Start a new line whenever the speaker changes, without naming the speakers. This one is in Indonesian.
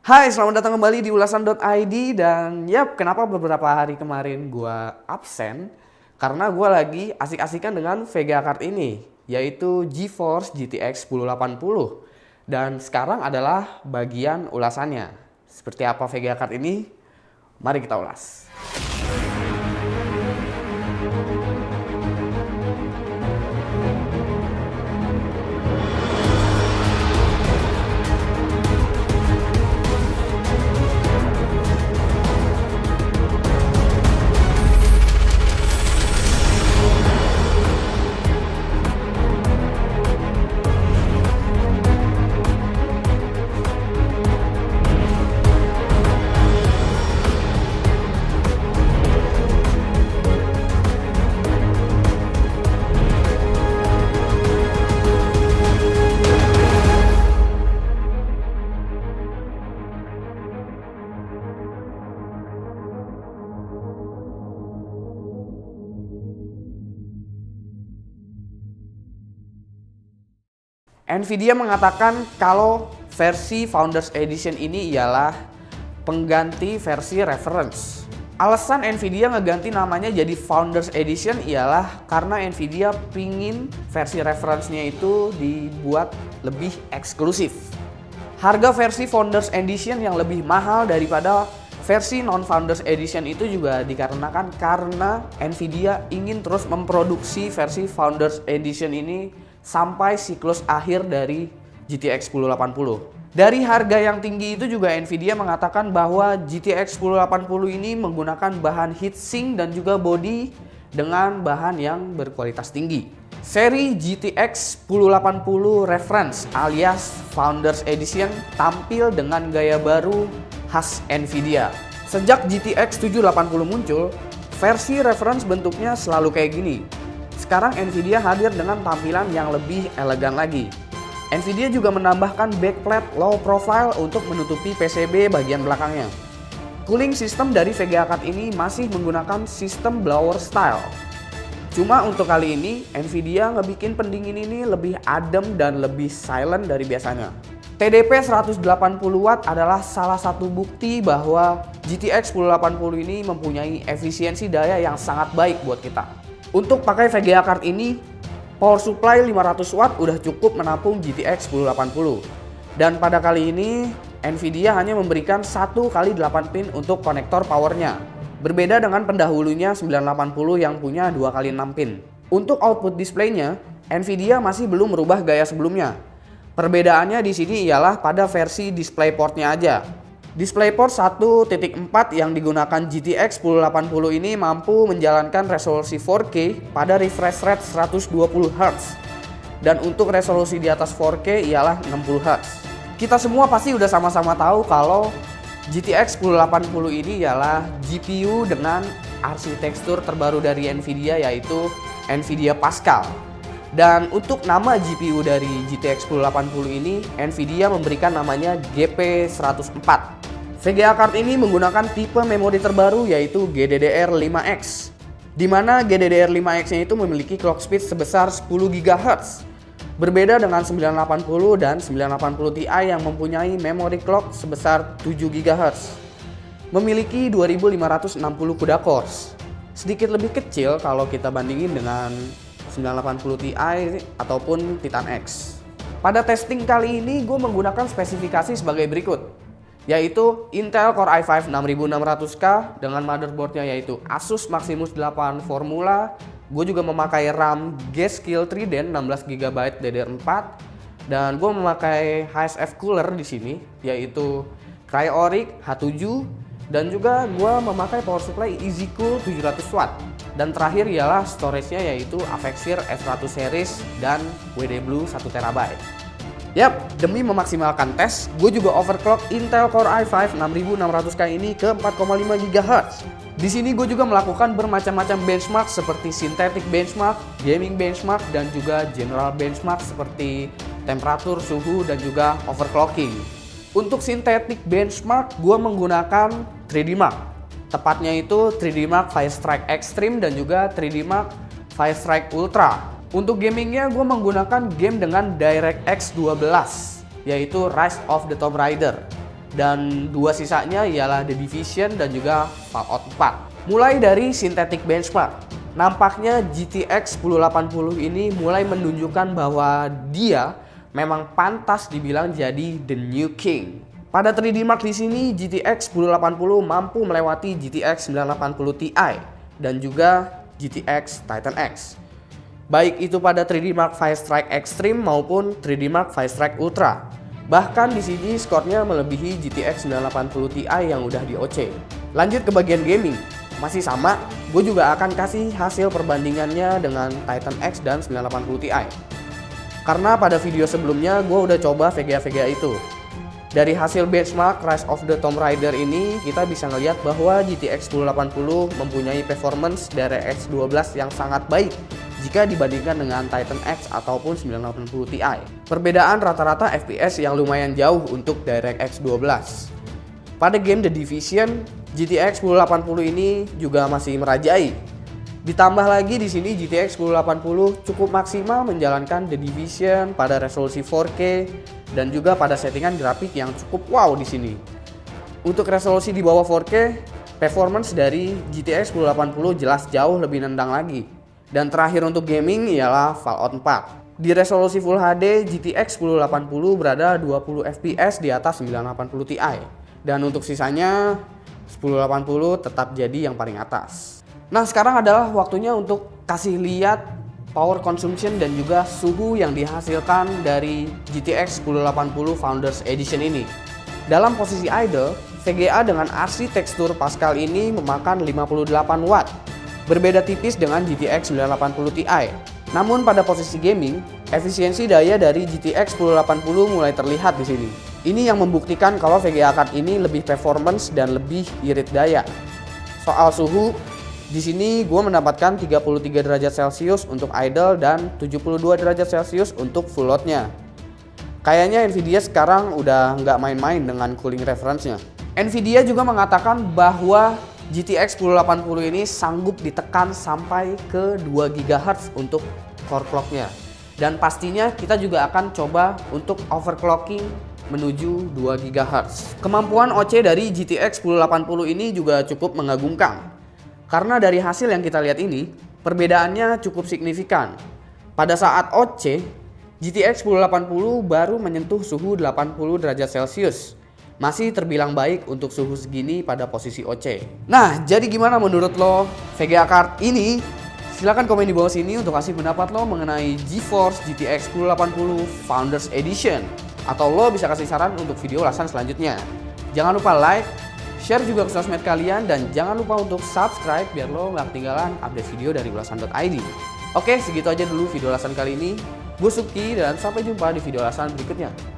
Hai, selamat datang kembali di ulasan.id. Dan kenapa beberapa hari kemarin gua absen? Karena gua lagi asik-asikan dengan VGA card ini, yaitu GeForce GTX 1080. Dan sekarang adalah bagian ulasannya. Seperti apa VGA card ini? Mari kita ulas. Nvidia mengatakan kalau versi Founders Edition ini ialah pengganti versi reference. Alasan Nvidia ngeganti namanya jadi Founders Edition ialah karena Nvidia pingin versi reference-nya itu dibuat lebih eksklusif. Harga versi Founders Edition yang lebih mahal daripada versi non-Founders Edition itu juga dikarenakan karena Nvidia ingin terus memproduksi versi Founders Edition ini sampai siklus akhir dari GTX 1080. Dari harga yang tinggi itu juga Nvidia mengatakan bahwa GTX 1080 ini menggunakan bahan heatsink dan juga body dengan bahan yang berkualitas tinggi. Seri GTX 1080 Reference alias Founders Edition tampil dengan gaya baru khas Nvidia. Sejak GTX 780 muncul, versi reference bentuknya selalu kayak gini. Sekarang Nvidia hadir dengan tampilan yang lebih elegan lagi. Nvidia juga menambahkan backplate low profile untuk menutupi PCB bagian belakangnya. Cooling system dari VGA card ini masih menggunakan sistem blower style. Cuma untuk kali ini, Nvidia ngebikin pendingin ini lebih adem dan lebih silent dari biasanya. TDP 180 Watt adalah salah satu bukti bahwa GTX 1080 ini mempunyai efisiensi daya yang sangat baik buat kita. Untuk pakai VGA card ini, power supply 500 Watt udah cukup menampung GTX 1080. Dan pada kali ini, Nvidia hanya memberikan 1x8 pin untuk konektor powernya. Berbeda dengan pendahulunya 980 yang punya 2x6 pin. Untuk output displaynya, Nvidia masih belum merubah gaya sebelumnya. Perbedaannya di sini ialah pada versi DisplayPort-nya aja. DisplayPort 1.4 yang digunakan GTX 1080 ini mampu menjalankan resolusi 4K pada refresh rate 120 Hz. Dan untuk resolusi di atas 4K ialah 60 Hz. Kita semua pasti udah sama-sama tahu kalau GTX 1080 ini ialah GPU dengan arsitektur terbaru dari Nvidia, yaitu Nvidia Pascal. Dan untuk nama GPU dari GTX 1080 ini, Nvidia memberikan namanya GP104. VGA card ini menggunakan tipe memori terbaru yaitu GDDR5X. Di mana GDDR5X-nya itu memiliki clock speed sebesar 10 GHz. Berbeda dengan 980 dan 980 Ti yang mempunyai memori clock sebesar 7 GHz. Memiliki 2560 CUDA cores. Sedikit lebih kecil kalau kita bandingin dengan 980 Ti ataupun Titan X. Pada testing kali ini gue menggunakan spesifikasi sebagai berikut, yaitu Intel Core i5 6600K dengan motherboardnya yaitu Asus Maximus 8 Formula. Gue juga memakai RAM G-Skill Trident 16GB DDR4 dan gue memakai HSF cooler di sini yaitu Cryoric H7 dan juga gue memakai power supply EasyCool 700 Watt. Dan terakhir ialah storage-nya yaitu Avexir F100 series dan WD Blue 1TB. Demi memaksimalkan tes, gue juga overclock Intel Core i5 6600K ini ke 4,5 GHz. Di sini gue juga melakukan bermacam-macam benchmark seperti synthetic benchmark, gaming benchmark, dan juga general benchmark seperti temperatur, suhu, dan juga overclocking. Untuk synthetic benchmark, gue menggunakan 3D Mark. Tepatnya itu 3D Mark Firestrike Extreme dan juga 3D Mark Firestrike Ultra. Untuk gamingnya gue menggunakan game dengan DirectX 12, yaitu Rise of the Tomb Raider. dan dua sisanya ialah The Division dan juga Fallout 4. Mulai dari synthetic benchmark, nampaknya GTX 1080 ini mulai menunjukkan bahwa dia memang pantas dibilang jadi the new king. Pada 3D Mark di sini GTX 1080 mampu melewati GTX 980 Ti dan juga GTX Titan X. Baik itu pada 3D Mark V Strike Extreme maupun 3D Mark V Strike Ultra. Bahkan di sini skornya melebihi GTX 980 Ti yang udah di OC. Lanjut ke bagian gaming, masih sama, gue juga akan kasih hasil perbandingannya dengan Titan X dan 980 Ti. Karena pada video sebelumnya gue udah coba VGA-VGA itu. Dari hasil benchmark Rise of the Tomb Raider ini, kita bisa ngelihat bahwa GTX 1080 mempunyai performance DirectX 12 yang sangat baik jika dibandingkan dengan Titan X ataupun 980 Ti. Perbedaan rata-rata FPS yang lumayan jauh untuk DirectX 12. Pada game The Division, GTX 1080 ini juga masih merajai. Ditambah lagi di sini GTX 1080 cukup maksimal menjalankan The Division pada resolusi 4K dan juga pada settingan grafik yang cukup wow di sini. Untuk resolusi di bawah 4K, performance dari GTX 1080 jelas jauh lebih nendang lagi. Dan terakhir untuk gaming ialah Fallout 4. Di resolusi Full HD, GTX 1080 berada 20 FPS di atas 980 Ti. Dan untuk sisanya, 1080 tetap jadi yang paling atas. Nah, sekarang adalah waktunya untuk kasih lihat power consumption dan juga suhu yang dihasilkan dari GTX 1080 Founders Edition ini. Dalam posisi idle, VGA dengan RC tekstur Pascal ini memakan 58 watt. Berbeda tipis dengan GTX 980 Ti. Namun pada posisi gaming, efisiensi daya dari GTX 1080 mulai terlihat di sini. Ini yang membuktikan kalau VGA card ini lebih performance dan lebih irit daya. Soal suhu, di sini gue mendapatkan 33 derajat Celcius untuk idle dan 72 derajat Celcius untuk full load-nya. Kayaknya Nvidia sekarang udah nggak main-main dengan cooling reference-nya. Nvidia juga mengatakan bahwa GTX 1080 ini sanggup ditekan sampai ke 2 GHz untuk core clock-nya. Dan pastinya kita juga akan coba untuk overclocking menuju 2 GHz. Kemampuan OC dari GTX 1080 ini juga cukup mengagumkan. Karena dari hasil yang kita lihat ini, perbedaannya cukup signifikan. Pada saat OC, GTX 1080 baru menyentuh suhu 80 derajat Celcius. Masih terbilang baik untuk suhu segini pada posisi OC. Nah, jadi gimana menurut lo VGA card ini? Silahkan komen di bawah sini untuk kasih pendapat lo mengenai GeForce GTX 1080 Founders Edition. Atau lo bisa kasih saran untuk video ulasan selanjutnya. Jangan lupa like, share juga ke sosmed kalian, dan jangan lupa untuk subscribe biar lo gak ketinggalan update video dari ulasan.id. Oke, segitu aja dulu video ulasan kali ini. Gue Suki dan sampai jumpa di video ulasan berikutnya.